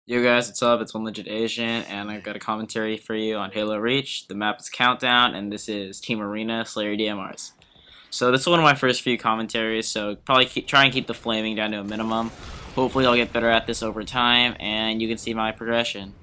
Yo guys, what's up? It's OnelegitAzian, and I've got a commentary for you on Halo Reach. The map is Countdown, and this is Team Arena Slayer DMRs. So this is one of my first few commentaries, so probably try and keep the flaming down to a minimum. Hopefully I'll get better at this over time, and you can see my progression.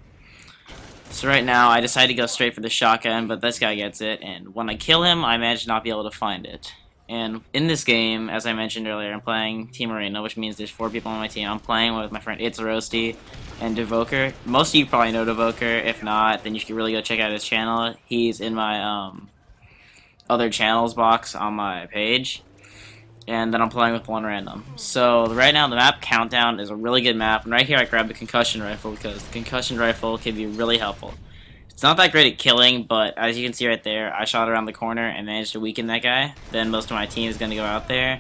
So right now, I decided to go straight for the shotgun, but this guy gets it, and when I kill him, I manage to not be able to find it. And in this game, as I mentioned earlier, I'm playing Team Arena, which means there's 4 people on my team. I'm playing with my friend It's Roasty and Devoker. Most of you probably know Devoker. If not, then you should really go check out his channel. He's in my other channels box on my page. And then I'm playing with one random. So right now, the map Countdown is a really good map. And right here, I grabbed the concussion rifle because the concussion rifle can be really helpful. It's not that great at killing, but as you can see right there, I shot around the corner and managed to weaken that guy. Then most of my team is going to go out there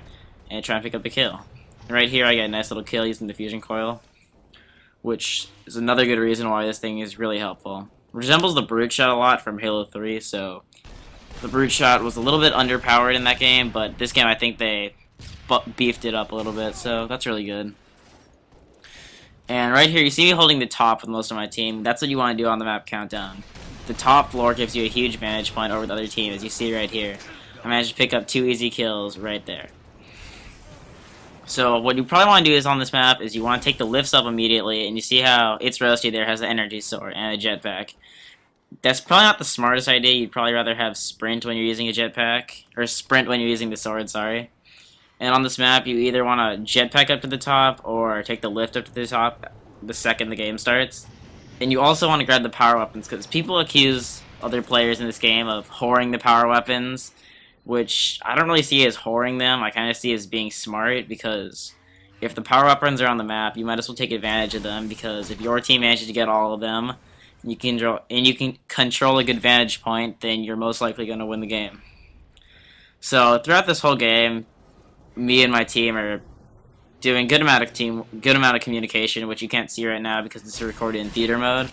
and try and pick up the kill. And right here, I got a nice little kill using the fusion coil, which is another good reason why this thing is really helpful. It resembles the brute shot a lot from Halo 3, so the brute shot was a little bit underpowered in that game, but this game I think they beefed it up a little bit, so that's really good. And right here, you see me holding the top with most of my team. That's what you want to do on the map Countdown. The top floor gives you a huge vantage point over the other team, as you see right here. I managed to pick up 2 easy kills right there. So what you probably want to do is on this map is you want to take the lifts up immediately, and you see how It's Roasty there has an energy sword and a jetpack. That's probably not the smartest idea. You'd probably rather have sprint when you're using a jetpack, or sprint when you're using the sword, sorry. And on this map, you either want to jetpack up to the top or take the lift up to the top the second the game starts. And you also want to grab the power weapons, because people accuse other players in this game of whoring the power weapons, which I don't really see as whoring them. I kind of see as being smart, because if the power weapons are on the map, you might as well take advantage of them, because if your team manages to get all of them, you can control a good vantage point, then you're most likely going to win the game. So throughout this whole game, me and my team are doing good amount of communication, which you can't see right now because it's recorded in theater mode.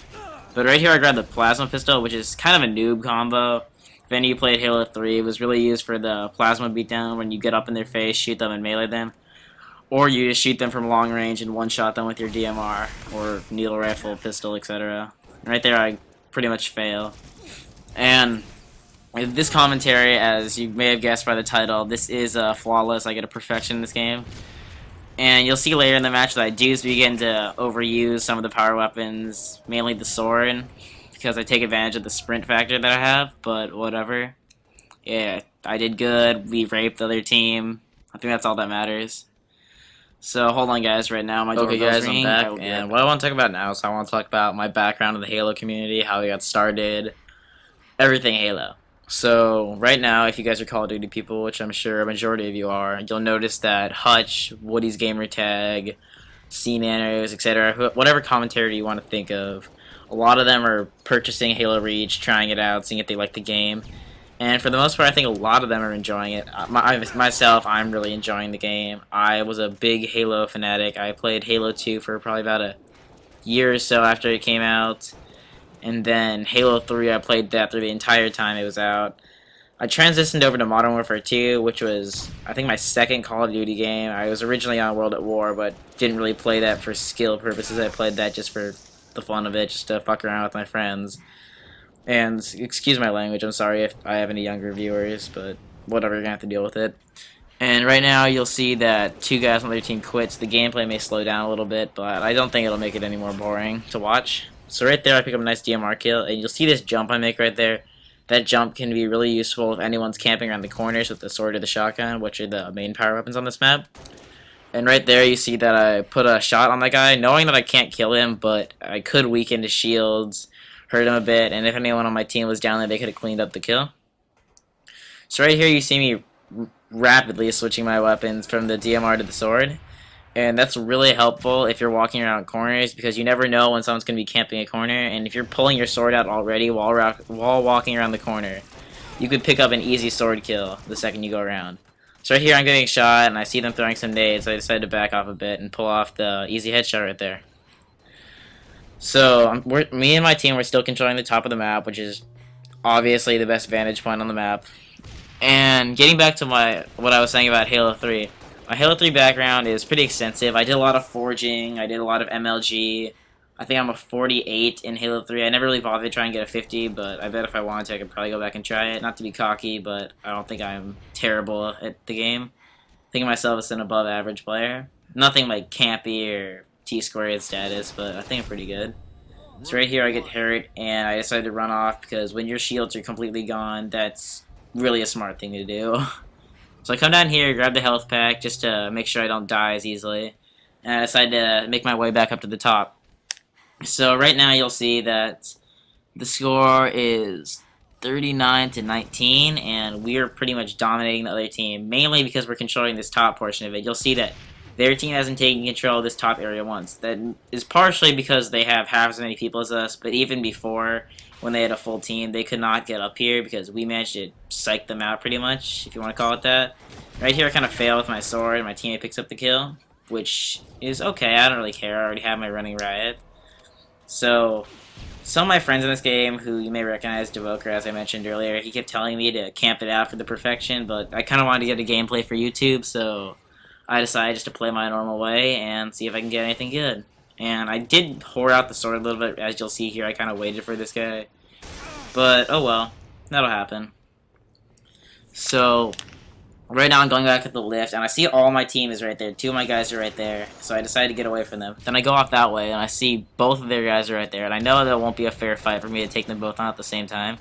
But right here, I grabbed the plasma pistol, which is kind of a noob combo. If any of you played Halo 3, it was really used for the plasma beatdown when you get up in their face, shoot them, and melee them. Or you just shoot them from long range and one-shot them with your DMR, or needle rifle, pistol, etc. Right there, I pretty much fail. And this commentary, as you may have guessed by the title, this is flawless. I get a perfection in this game. And you'll see later in the match that I do begin to overuse some of the power weapons, mainly the sword, because I take advantage of the sprint factor that I have, but whatever. Yeah, I did good. We raped the other team. I think that's all that matters. So, hold on, guys. Right now, my Okay, doorbell's guys, I'm ringing. back, and what I want to talk about now is I want to talk about my background in the Halo community, how I got started, everything Halo. So, right now, if you guys are Call of Duty people, which I'm sure a majority of you are, you'll notice that Hutch, Woody's gamertag, C-Nanos, etc., whatever commentary you want to think of, a lot of them are purchasing Halo Reach, trying it out, seeing if they like the game. And for the most part, I think a lot of them are enjoying it. Myself, I'm really enjoying the game. I was a big Halo fanatic. I played Halo 2 for probably about a year or so after it came out. And then Halo 3, I played that through the entire time it was out. I transitioned over to Modern Warfare 2, which was, I think, my second Call of Duty game. I was originally on World at War, but didn't really play that for skill purposes. I played that just for the fun of it, just to fuck around with my friends. And excuse my language, I'm sorry if I have any younger viewers, but whatever, you're gonna have to deal with it. And right now, you'll see that 2 guys on their team quits. The gameplay may slow down a little bit, but I don't think it'll make it any more boring to watch. So right there, I pick up a nice DMR kill, and you'll see this jump I make right there. That jump can be really useful if anyone's camping around the corners with the sword or the shotgun, which are the main power weapons on this map. And right there, you see that I put a shot on that guy, knowing that I can't kill him, but I could weaken his shields, hurt him a bit, and if anyone on my team was down there, they could have cleaned up the kill. So right here, you see me rapidly switching my weapons from the DMR to the sword. And that's really helpful if you're walking around corners, because you never know when someone's going to be camping a corner. And if you're pulling your sword out already while walking around the corner, you could pick up an easy sword kill the second you go around. So right here I'm getting shot, and I see them throwing some nades, so I decided to back off a bit and pull off the easy headshot right there. So me and my team, we're still controlling the top of the map, which is obviously the best vantage point on the map. And getting back to what I was saying about Halo 3, my Halo 3 background is pretty extensive. I did a lot of forging, I did a lot of MLG, I think I'm a 48 in Halo 3. I never really bothered to try and get a 50, but I bet if I wanted to, I could probably go back and try it. Not to be cocky, but I don't think I'm terrible at the game. I think of myself as an above average player. Nothing like campy or T-squared status, but I think I'm pretty good. So right here I get hurt, and I decided to run off because when your shields are completely gone, that's really a smart thing to do. So I come down here, grab the health pack just to make sure I don't die as easily, and I decide to make my way back up to the top. So right now you'll see that the score is 39 to 19, and we're pretty much dominating the other team, mainly because we're controlling this top portion of it. You'll see that their team hasn't taken control of this top area once. That is partially because they have half as many people as us, but even before, when they had a full team, they could not get up here because we managed to psych them out pretty much, if you want to call it that. Right here I kind of fail with my sword, and my teammate picks up the kill, which is okay. I don't really care. I already have my running riot. So, some of my friends in this game, who you may recognize, Devoker, as I mentioned earlier, he kept telling me to camp it out for the perfection, but I kind of wanted to get a gameplay for YouTube, so I decided just to play my normal way and see if I can get anything good. And I did whore out the sword a little bit, as you'll see here. I kind of waited for this guy. But, oh well. That'll happen. So, right now I'm going back at the lift, and I see all my team is right there. Two of my guys are right there, so I decided to get away from them. Then I go off that way, and I see both of their guys are right there, and I know that it won't be a fair fight for me to take them both on at the same time.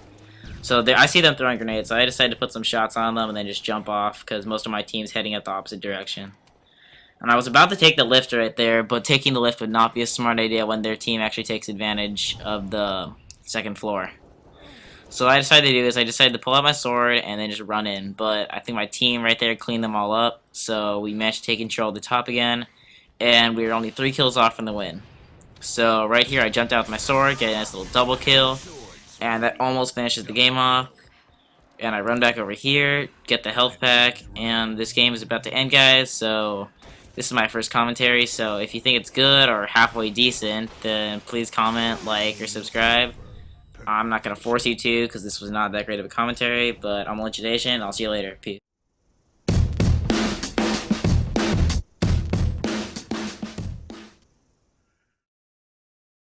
So I see them throwing grenades, so I decided to put some shots on them and then just jump off, because most of my team's heading at the opposite direction. And I was about to take the lift right there, but taking the lift would not be a smart idea when their team actually takes advantage of the second floor. So what I decided to do is I decided to pull out my sword and then just run in, but I think my team right there cleaned them all up, so we managed to take control of the top again, and we were only 3 kills off from the win. So right here I jumped out with my sword, get a nice little double kill, and that almost finishes the game off. And I run back over here, get the health pack, and this game is about to end, guys, so this is my first commentary, so if you think it's good or halfway decent, then please comment, like, or subscribe. I'm not going to force you to, because this was not that great of a commentary, but I'm Onelegitazian, I'll see you later. Peace.